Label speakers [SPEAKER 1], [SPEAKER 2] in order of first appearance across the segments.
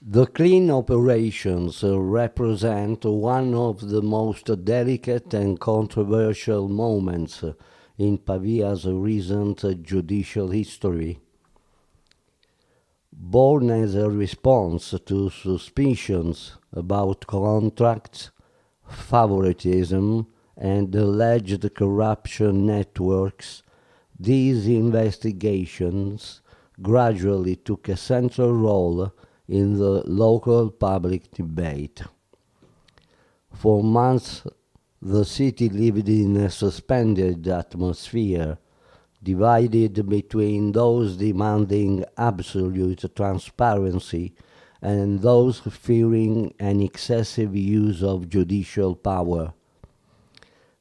[SPEAKER 1] The clean operations represent one of the most delicate and controversial moments in Pavia's recent judicial history. Born as a response to suspicions about contracts, favoritism, and alleged corruption networks, these investigations gradually took a central role in the local public debate. For months, the city lived in a suspended atmosphere, divided between those demanding absolute transparency and those fearing an excessive use of judicial power.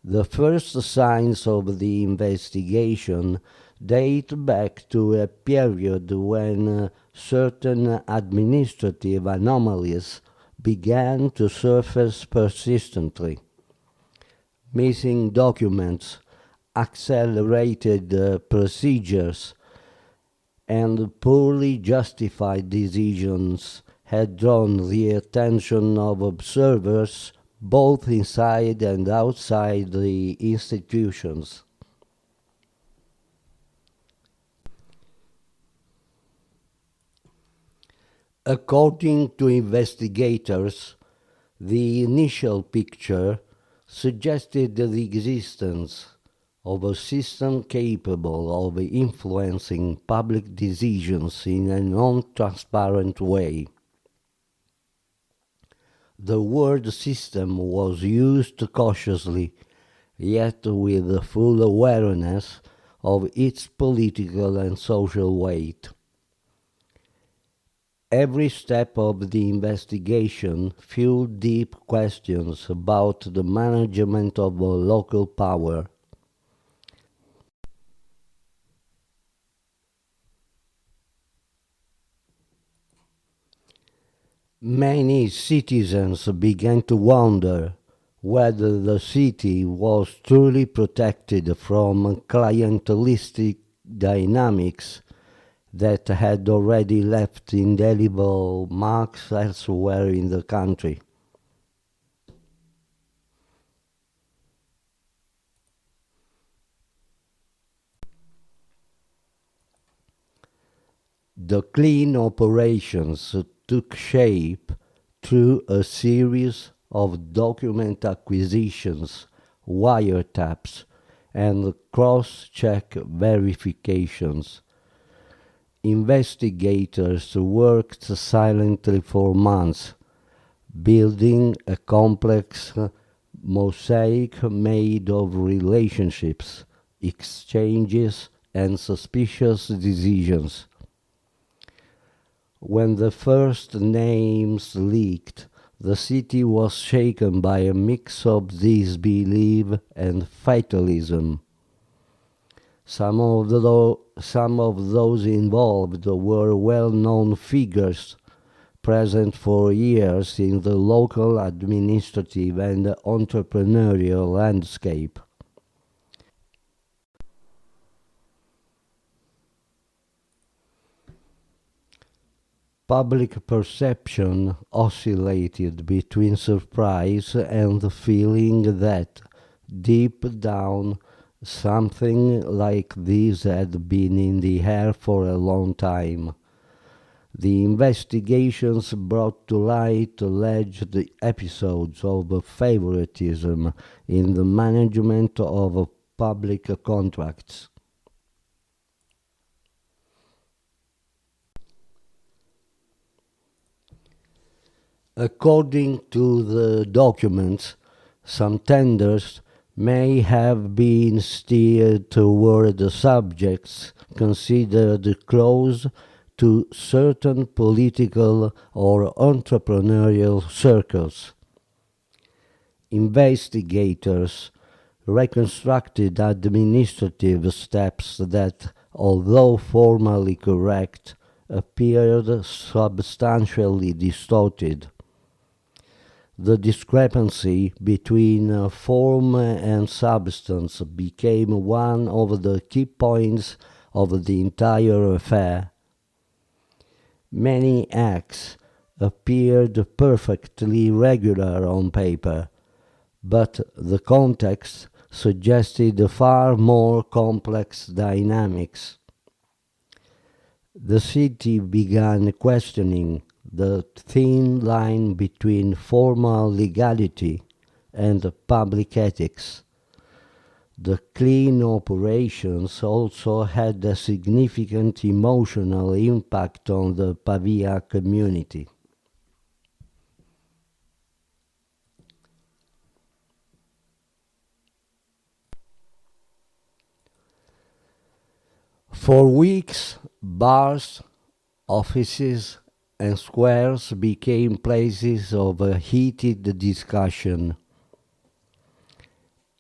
[SPEAKER 1] The first signs of the investigation date back to a period when certain administrative anomalies began to surface persistently. Missing documents, accelerated procedures, and poorly justified decisions had drawn the attention of observers both inside and outside the institutions. According to investigators, the initial picture suggested the existence of a system capable of influencing public decisions in a non-transparent way. The word system was used cautiously, yet with full awareness of its political and social weight. Every step of the investigation fueled deep questions about the management of local power. Many citizens began to wonder whether the city was truly protected from clientelistic dynamics that had already left indelible marks elsewhere in the country. The clean operations took shape through a series of document acquisitions, wiretaps, and cross-check verifications. Investigators worked silently for months, building a complex mosaic made of relationships, exchanges, and suspicious decisions. When the first names leaked, the city was shaken by a mix of disbelief and fatalism. Some of those involved were well-known figures, present for years in the local administrative and entrepreneurial landscape. Public perception oscillated between surprise and the feeling that, deep down, something like this had been in the air for a long time. The investigations brought to light alleged episodes of favoritism in the management of public contracts. According to the documents, some tenders may have been steered toward the subjects considered close to certain political or entrepreneurial circles. Investigators reconstructed administrative steps that, although formally correct, appeared substantially distorted. The discrepancy between form and substance became one of the key points of the entire affair. Many acts appeared perfectly regular on paper, but the context suggested far more complex dynamics. The city began questioning the thin line between formal legality and public ethics. The clean operations also had a significant emotional impact on the Pavia community. For weeks, bars, offices, and squares became places of a heated discussion.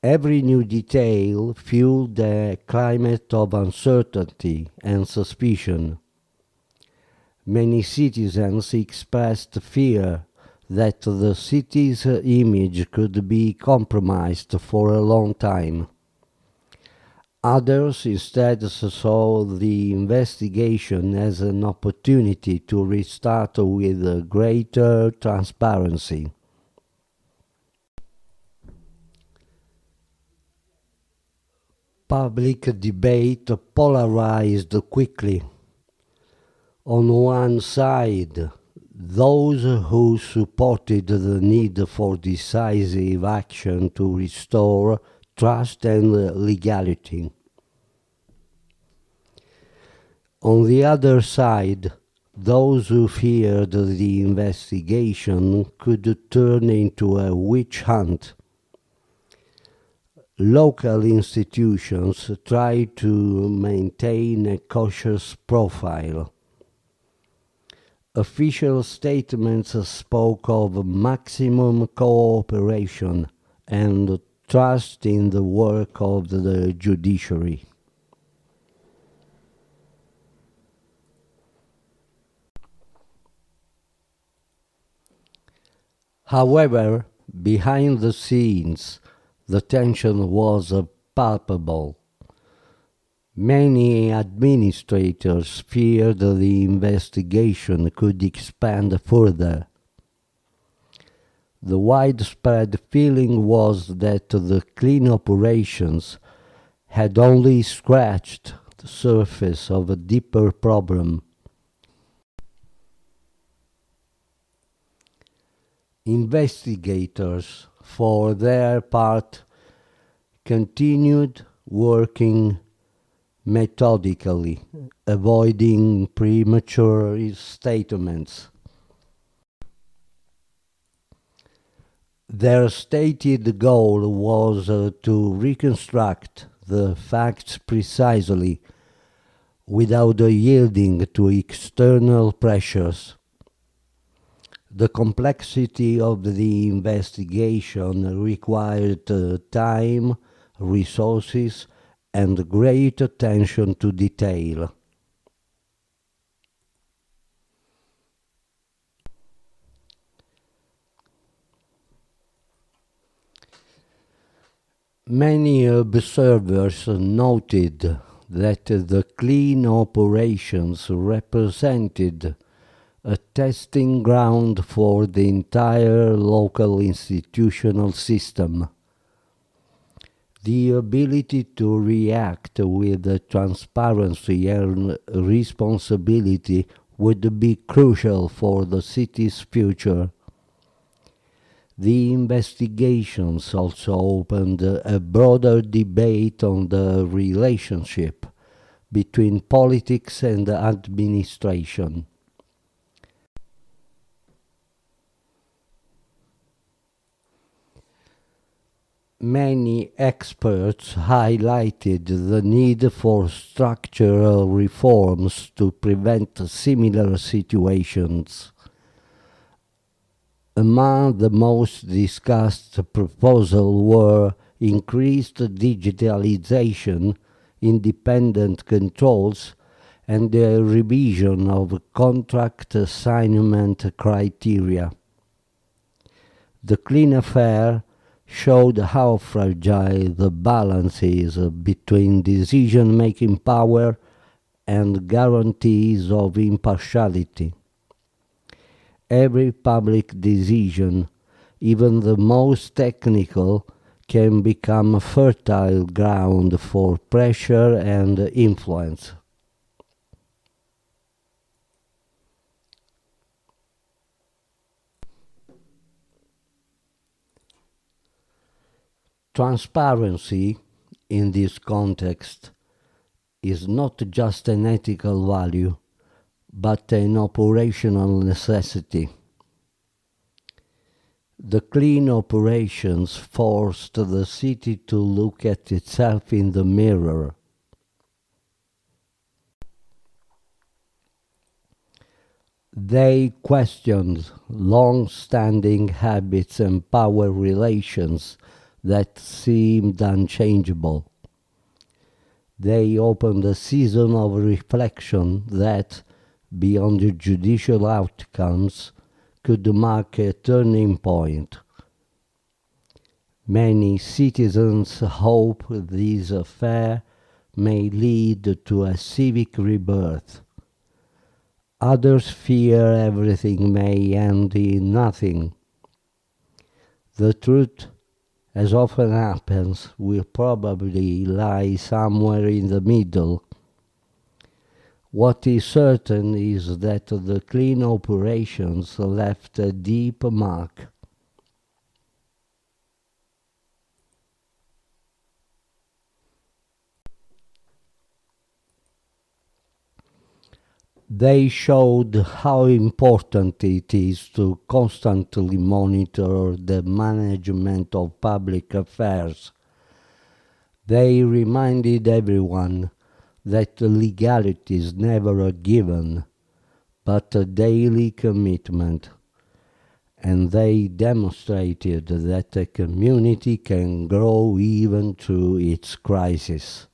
[SPEAKER 1] Every new detail fueled a climate of uncertainty and suspicion. Many citizens expressed fear that the city's image could be compromised for a long time. Others instead saw the investigation as an opportunity to restart with greater transparency. Public debate polarized quickly. On one side, those who supported the need for decisive action to restore trust and legality. On the other side, those who feared the investigation could turn into a witch hunt. Local institutions tried to maintain a cautious profile. Official statements spoke of maximum cooperation and trust in the work of the judiciary. However, behind the scenes, the tension was palpable. Many administrators feared the investigation could expand further. The widespread feeling was that the clean operations had only scratched the surface of a deeper problem. Investigators, for their part, continued working methodically, avoiding premature statements. Their stated goal was to reconstruct the facts precisely without yielding to external pressures. The complexity of the investigation required time, resources, and great attention to detail. Many observers noted that the clean operations represented a testing ground for the entire local institutional system. The ability to react with transparency and responsibility would be crucial for the city's future. The investigations also opened a broader debate on the relationship between politics and administration. Many experts highlighted the need for structural reforms to prevent similar situations. Among the most discussed proposals were increased digitalization, independent controls, and the revision of contract assignment criteria. The clean affair showed how fragile the balance is between decision-making power and guarantees of impartiality. Every public decision, even the most technical, can become fertile ground for pressure and influence. Transparency, in this context, is not just an ethical value, but an operational necessity. The clean operations forced the city to look at itself in the mirror. They questioned long-standing habits and power relations that seemed unchangeable. They opened a season of reflection that, beyond the judicial outcomes, could mark a turning point. Many citizens hope this affair may lead to a civic rebirth. Others fear everything may end in nothing. The truth, as often happens, will probably lie somewhere in the middle. What is certain is that the clean operations left a deep mark. They showed how important it is to constantly monitor the management of public affairs. They reminded everyone that legality is never a given, but a daily commitment. And they demonstrated that a community can grow even through its crisis.